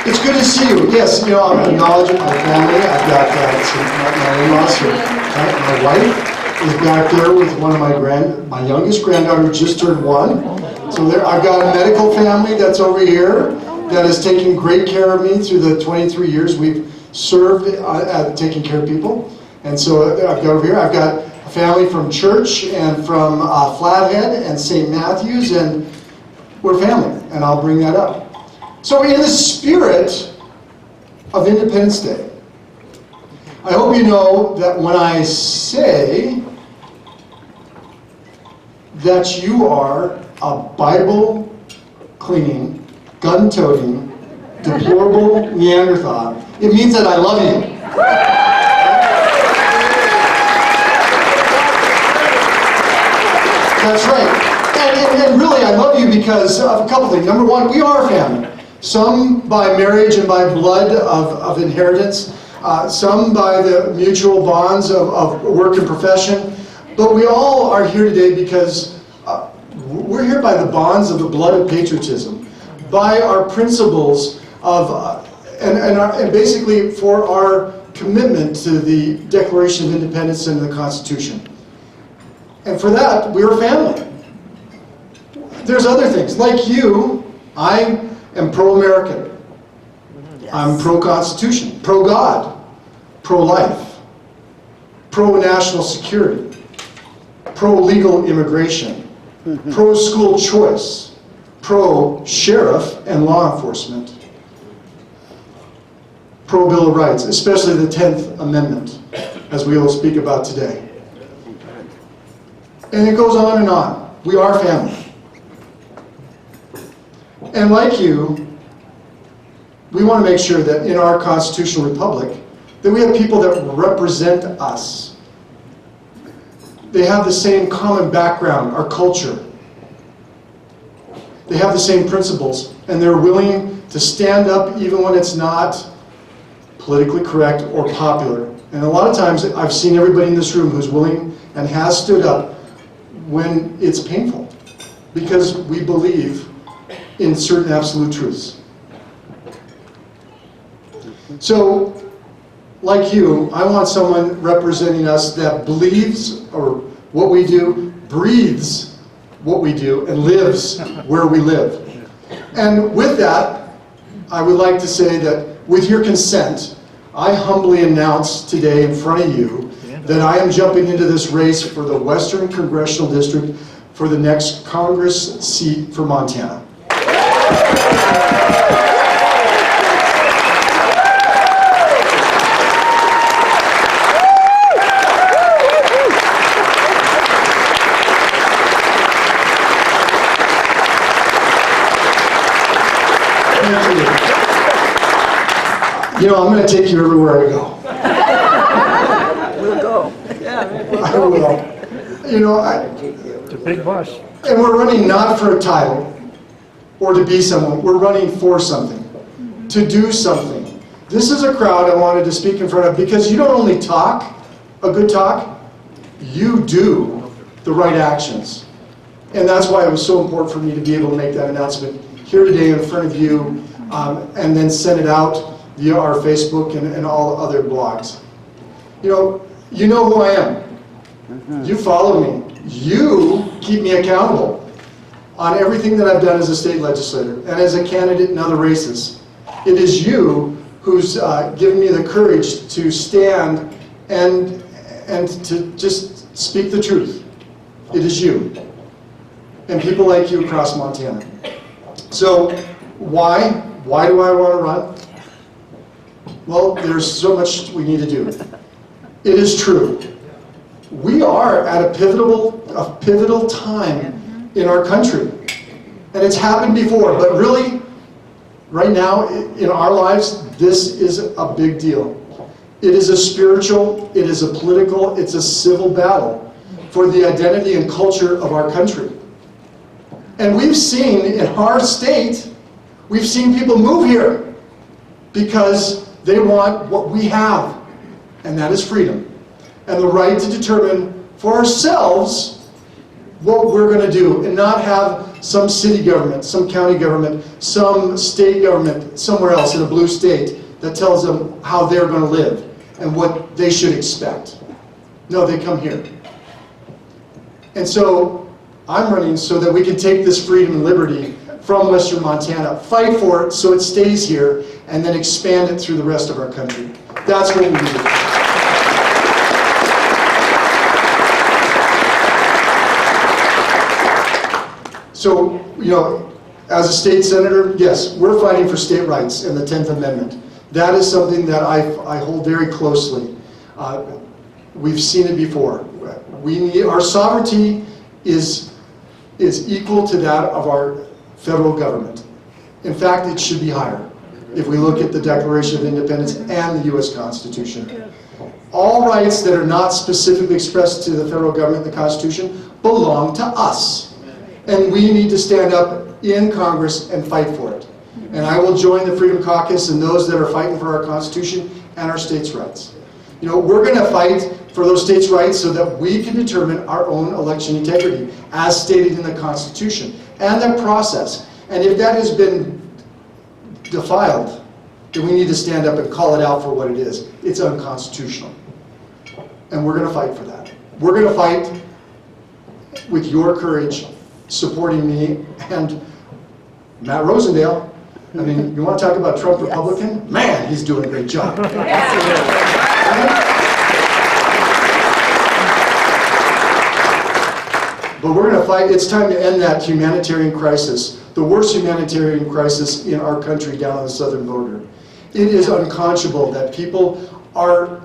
It's good to see you. Yes, I'm going to acknowledge my family. I've got my in-laws here. My wife is back there with one of my youngest granddaughter who just turned 1. So I've got a medical family that's over here that has taken great care of me through the 23 years we've served at taking care of people. And so I've got over here, I've got a family from church and from Flathead and St. Matthews, and we're family, and I'll bring that up. So in the spirit of Independence Day, I hope you know that when I say that you are a Bible-cleaning, gun-toting, deplorable Neanderthal, it means that I love you. That's right. And really, I love you because of a couple things. Number one, we are a family. Some by marriage and by blood of inheritance. Some by the mutual bonds of work and profession. But we all are here today because we're here by the bonds of the blood of patriotism. By our principles of, and basically for our commitment to the Declaration of Independence and the Constitution. And for that, we're a family. There's other things. Like you, I am pro-American. Yes. I'm pro-Constitution, pro-God, pro-life, pro-national security, pro-legal immigration, pro-school choice, pro-sheriff and law enforcement, pro-Bill of Rights, especially the 10th Amendment, as we will speak about today. And it goes on and on. We are family. And like you, we want to make sure that in our constitutional republic, that we have people that represent us. They have the same common background, our culture. They have the same principles, and they're willing to stand up even when it's not politically correct or popular. And a lot of times, I've seen everybody in this room who's willing and has stood up when it's painful, because we believe in certain absolute truths. So, like you, I want someone representing us that believes or what we do, breathes what we do, and lives where we live. And with that, I would like to say that with your consent, I humbly announce today in front of you that I am jumping into this race for the Western Congressional District for the next Congress seat for Montana. You know, I'm going to take you everywhere I go. We'll go. Yeah, I will. You know, It's a big bus. and we're running not for a title or to be someone. We're running for something, to do something. This is a crowd I wanted to speak in front of because you don't only talk a good talk, you do the right actions. And that's why it was so important for me to be able to make that announcement here today in front of you, and then send it out via our Facebook and all other blogs. You know who I am. You follow me. You keep me accountable on everything that I've done as a state legislator and as a candidate in other races. It is you who's given me the courage to stand and to just speak the truth. It is you. And people like you across Montana. So why? Why do I want to run? Well, there's so much we need to do. It is true. We are at a pivotal time in our country. And it's happened before, but really, right now, in our lives, this is a big deal. It is a spiritual, it is a political, it's a civil battle for the identity and culture of our country. And we've seen in our state, we've seen people move here because they want what we have, and that is freedom and the right to determine for ourselves what we're going to do and not have some city government, some county government, some state government somewhere else in a blue state that tells them how they're going to live and what they should expect. No, they come here. And so I'm running so that we can take this freedom and liberty from Western Montana, fight for it so it stays here, and then expand it through the rest of our country. That's what we do. So, you know, as a state senator, yes, we're fighting for state rights and the 10th Amendment. That is something that I hold very closely. We've seen it before. Our sovereignty is equal to that of our federal government. In fact, it should be higher if we look at the Declaration of Independence and the U.S. Constitution. All rights that are not specifically expressed to the federal government in the Constitution belong to us. And we need to stand up in Congress and fight for it. And I will join the Freedom Caucus and those that are fighting for our Constitution and our states' rights. You know, we're going to fight for those states' rights so that we can determine our own election integrity as stated in the Constitution and that process. And if that has been defiled, then we need to stand up and call it out for what it is. It's unconstitutional. And we're going to fight for that. We're going to fight with your courage, supporting me and Matt Rosendale. I mean, you want to talk about Trump Republican? Man, he's doing a great job. But we're going to fight. It's time to end that humanitarian crisis, the worst humanitarian crisis in our country down on the southern border. It is unconscionable that people are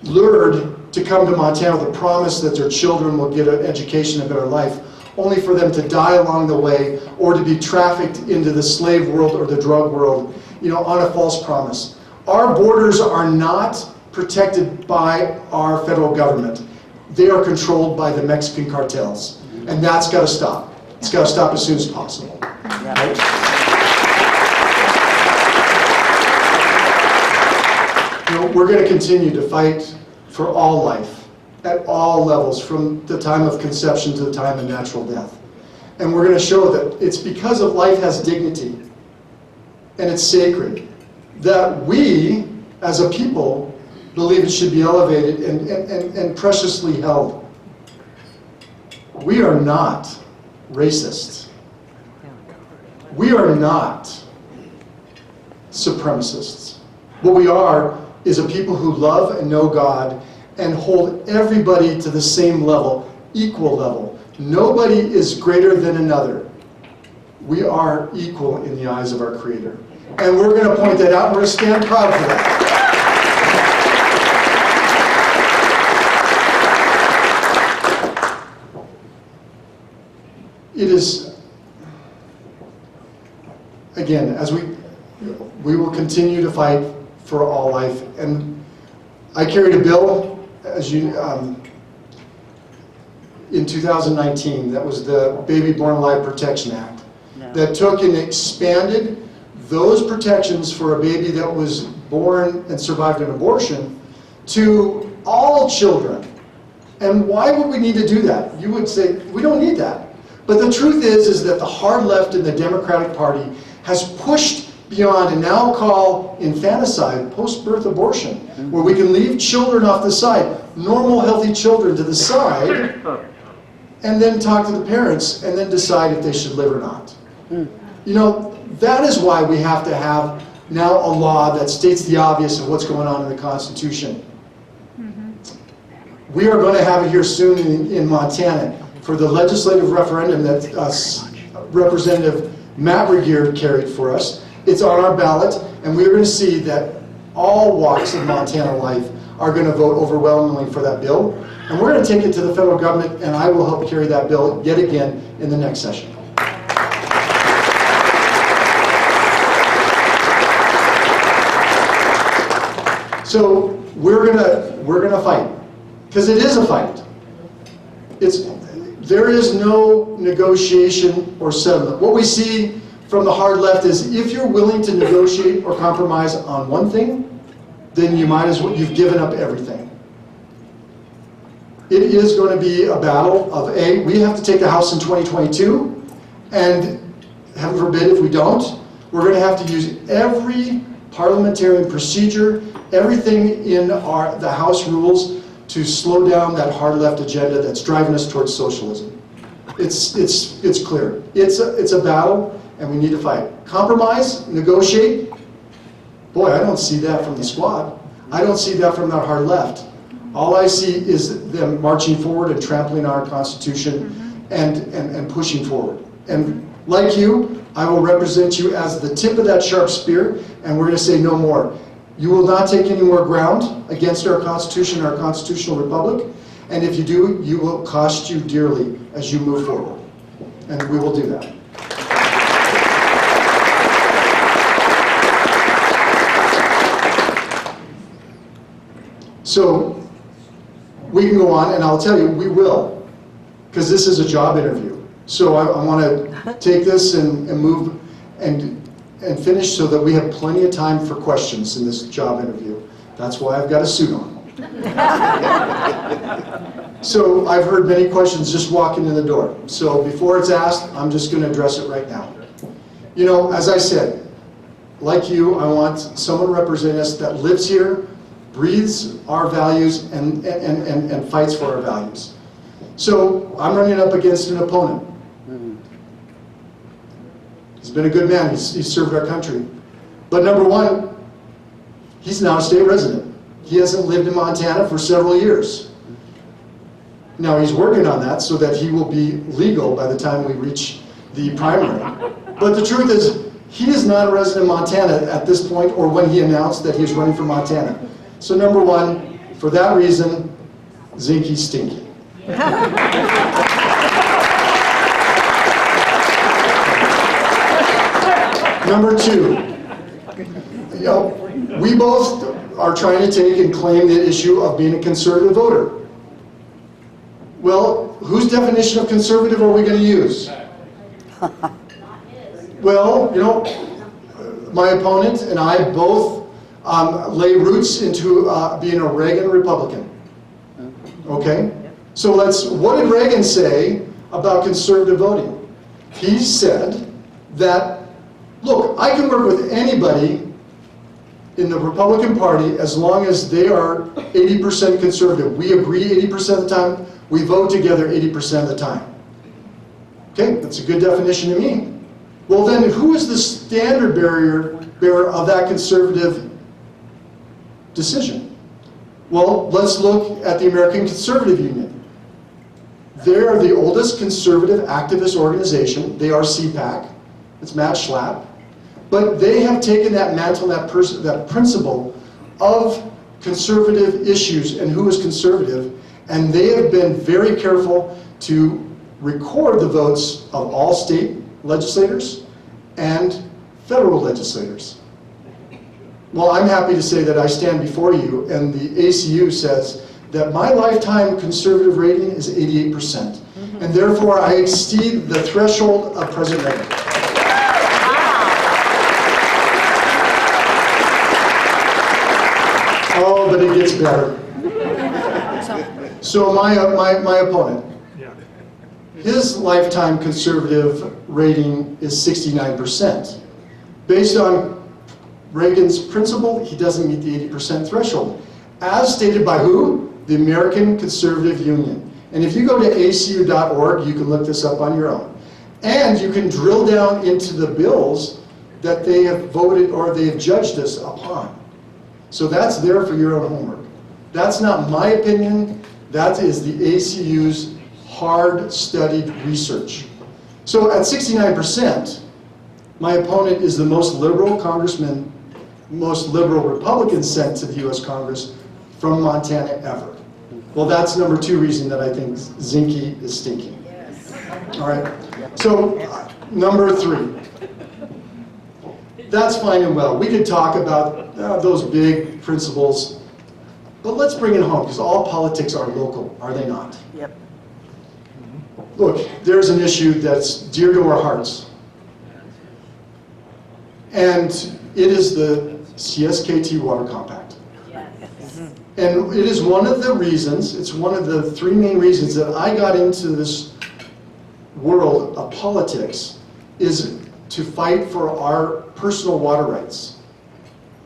lured to come to Montana with the promise that their children will get an education and a better life, only for them to die along the way or to be trafficked into the slave world or the drug world, you know, on a false promise. Our borders are not protected by our federal government. They are controlled by the Mexican cartels. And that's got to stop. It's got to stop as soon as possible. Right? You know, we're going to continue to fight for all life at all levels, from the time of conception to the time of natural death. And we're going to show that it's because of life has dignity and it's sacred that we, as a people, believe it should be elevated and preciously held. We are not racists. We are not supremacists. What we are is a people who love and know God and hold everybody to the same level, equal level. Nobody is greater than another. We are equal in the eyes of our Creator. And we're going to point that out and we're going to stand proud for that. It is, again, as we will continue to fight for all life. And I carried a bill, as you, in 2019, that was the Baby Born Alive Protection Act, that took and expanded those protections for a baby that was born and survived an abortion to all children. And why would we need to do that? You would say, we don't need that. But the truth is that the hard left in the Democratic Party has pushed beyond and now call infanticide post-birth abortion, where we can leave children off the side, normal, healthy children to the side, and then talk to the parents and then decide if they should live or not. You know, that is why we have to have now a law that states the obvious of what's going on in the Constitution. We are going to have it here soon in Montana for the legislative referendum that Representative Matt Regier carried for us. It's on our ballot, and we're going to see that all walks of Montana life are going to vote overwhelmingly for that bill. And we're going to take it to the federal government, and I will help carry that bill yet again in the next session. So we're gonna fight, because it is a fight. There is no negotiation or settlement. What we see from the hard left is if you're willing to negotiate or compromise on one thing, then you might as well, you've given up everything. it is going to be a battle of we have to take the House in 2022, and heaven forbid if we don't, we're going to have to use every parliamentarian procedure, everything in the House rules to slow down that hard left agenda that's driving us towards socialism. It's clear. It's a battle, and we need to fight. Compromise, negotiate. Boy, I don't see that from the squad. I don't see that from that hard left. All I see is them marching forward and trampling our Constitution and pushing forward. And like you, I will represent you as the tip of that sharp spear, and we're going to say no more. You will not take any more ground against our Constitution, our constitutional republic, and if you do, you will cost you dearly as you move forward. And we will do that. So, we can go on, and I'll tell you, we will, because this is a job interview. So I want to take this and move and finish so that we have plenty of time for questions in this job interview. That's why I've got a suit on. So I've heard many questions just walking in the door. So before it's asked, I'm just going to address it right now. You know, as I said, like you, I want someone representing us that lives here, breathes our values, and fights for our values. So I'm running up against an opponent. He's been a good man. He's served our country. But number one, he's now a state resident. He hasn't lived in Montana for several years. Now he's working on that so that he will be legal by the time we reach the primary. But the truth is, he is not a resident of Montana at this point or when he announced that he was running for Montana. So number one, for that reason, Zinke's stinky. Number two, you know, we both are trying to take and claim the issue of being a conservative voter. Well, whose definition of conservative are we going to use? Well, you know, my opponent and I both lay roots into being a Reagan Republican. Okay? So what did Reagan say about conservative voting? He said that, look, I can work with anybody in the Republican Party as long as they are 80% conservative. We agree 80% of the time, we vote together 80% of the time. Okay, that's a good definition to me. Well then, who is the standard bearer of that conservative decision? Well, let's look at the American Conservative Union. They are the oldest conservative activist organization. They are CPAC. It's Matt Schlapp. But they have taken that mantle, that principle of conservative issues and who is conservative, and they have been very careful to record the votes of all state legislators and federal legislators. Well, I'm happy to say that I stand before you, and the ACU says that my lifetime conservative rating is 88%, and therefore I exceed the threshold of President Reagan. Oh, but it gets better. So my opponent, his lifetime conservative rating is 69%. Based on Reagan's principle, he doesn't meet the 80% threshold. As stated by who? The American Conservative Union. And if you go to acu.org, you can look this up on your own. And you can drill down into the bills that they have voted or they have judged us upon. So that's there for your own homework. That's not my opinion. That is the ACU's hard-studied research. So at 69%, my opponent is the most liberal congressman, most liberal Republican sent to the U.S. Congress from Montana ever. Well, that's number two reason that I think Zinke is stinky. Yes. All right. So number three. That's fine and well. We could talk about those big principles, but let's bring it home, because all politics are local, are they not? Yep. Look, there's an issue that's dear to our hearts, and it is the CSKT Water Compact. Yes. And it is one of the reasons, it's one of the three main reasons that I got into this world of politics, is to fight for our personal water rights.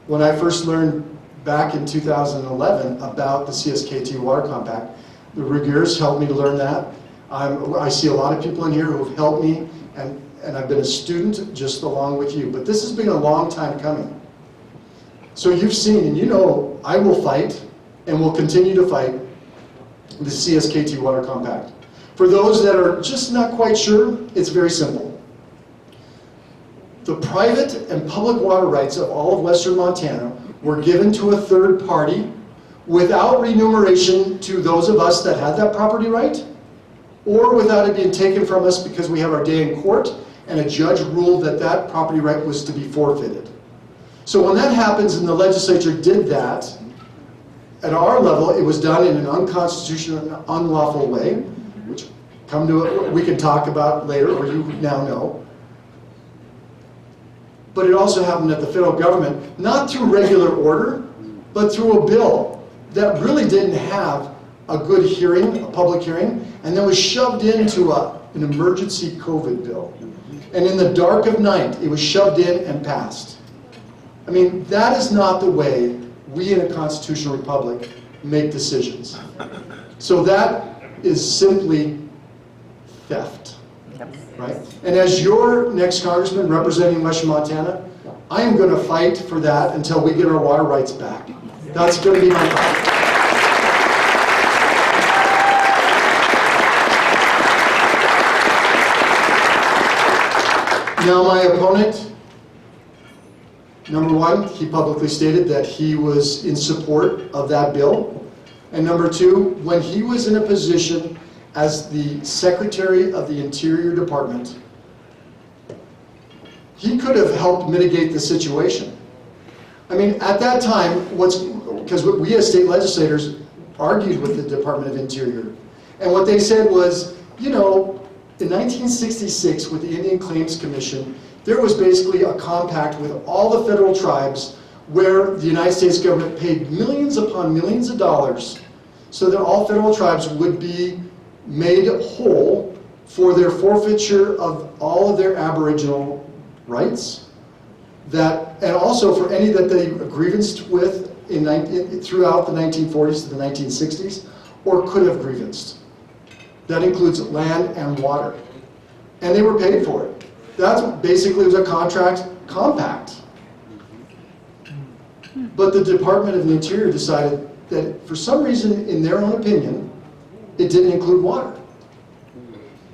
When I first learned back in 2011 about the CSKT Water Compact, the Regiers helped me to learn that. I see a lot of people in here who have helped me, and I've been a student just along with you. But this has been a long time coming. So you've seen, and you know, I will fight and will continue to fight the CSKT Water Compact. For those that are just not quite sure, it's very simple. The private and public water rights of all of Western Montana were given to a third party without remuneration to those of us that had that property right, or without it being taken from us because we have our day in court and a judge ruled that that property right was to be forfeited. So when that happens and the legislature did that, at our level, it was done in an unconstitutional and unlawful way, which we can talk about later, or you now know. But it also happened at the federal government, not through regular order, but through a bill that really didn't have a good hearing, a public hearing, and then was shoved into an emergency COVID bill. And in the dark of night, it was shoved in and passed. I mean, that is not the way we in a constitutional republic make decisions. So that is simply theft, right? And as your next congressman representing Western Montana, I am going to fight for that until we get our water rights back. That's going to be my fight. Now my opponent, number one, he publicly stated that he was in support of that bill. And number two, when he was in a position as the Secretary of the Interior Department, he could have helped mitigate the situation. I mean, at that time, because we as state legislators argued with the Department of Interior, and what they said was, you know, in 1966 with the Indian Claims Commission, there was basically a compact with all the federal tribes where the United States government paid millions upon millions of dollars so that all federal tribes would be made whole for their forfeiture of all of their Aboriginal rights, and also for any that they grievanced with throughout the 1940s to the 1960s, or could have grievanced. That includes land and water. And they were paid for it. That basically was a compact. But the Department of the Interior decided that for some reason, in their own opinion, it didn't include water.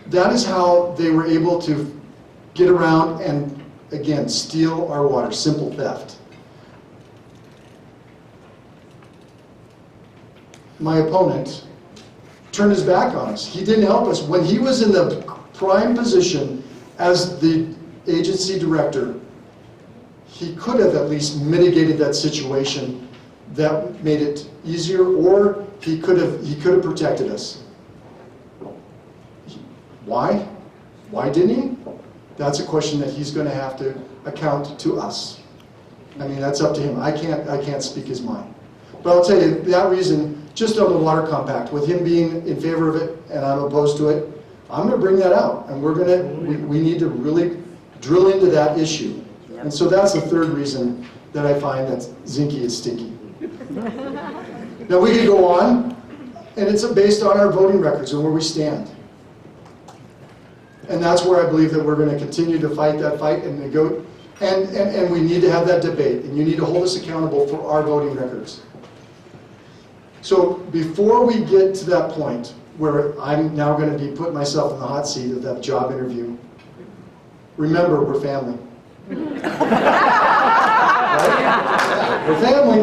That is how they were able to get around and, again, steal our water. Simple theft. My opponent turned his back on us. He didn't help us. When he was in the prime position as the agency director, he could have at least mitigated that situation that made it easier, or he could have protected us. Why? Why didn't he? That's a question that he's going to have to account to us. I mean, that's up to him. I can't speak his mind. But I'll tell you, that reason, just on the water compact, with him being in favor of it and I'm opposed to it, I'm going to bring that out, and we need to really drill into that issue. And so that's the third reason that I find that Zinke is stinky. Now we could go on, and it's based on our voting records and where we stand. And that's where I believe that we're going to continue to fight that fight and go, and we need to have that debate, and you need to hold us accountable for our voting records. So before we get to that point where I'm now going to be putting myself in the hot seat of that job interview, remember, we're family. Right? We're family.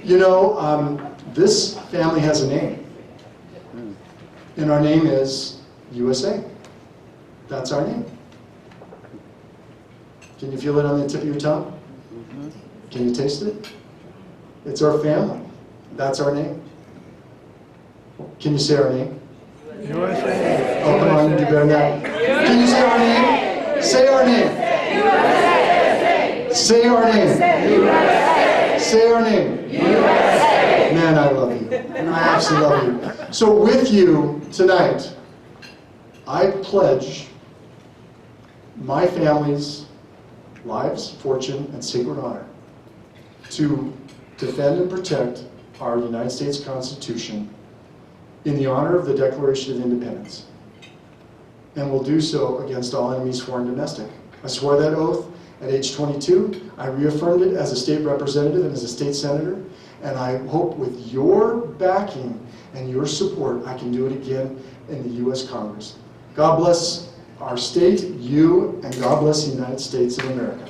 You know, this family has a name. And our name is USA. That's our name. Can you feel it on the tip of your tongue? Can you taste it? It's our family. That's our name. Can you say our name? USA. Oh, come on, you do better than that. Can you say our name? Say our name. Say our name. Say our name. Man, I love you. I absolutely love you. So with you tonight, I pledge my family's lives, fortune, and sacred honor to defend and protect our United States Constitution in the honor of the Declaration of Independence. And will do so against all enemies, foreign and domestic. I swore that oath at age 22. I reaffirmed it as a state representative and as a state senator. And I hope with your backing and your support, I can do it again in the U.S. Congress. God bless our state, you, and God bless the United States of America.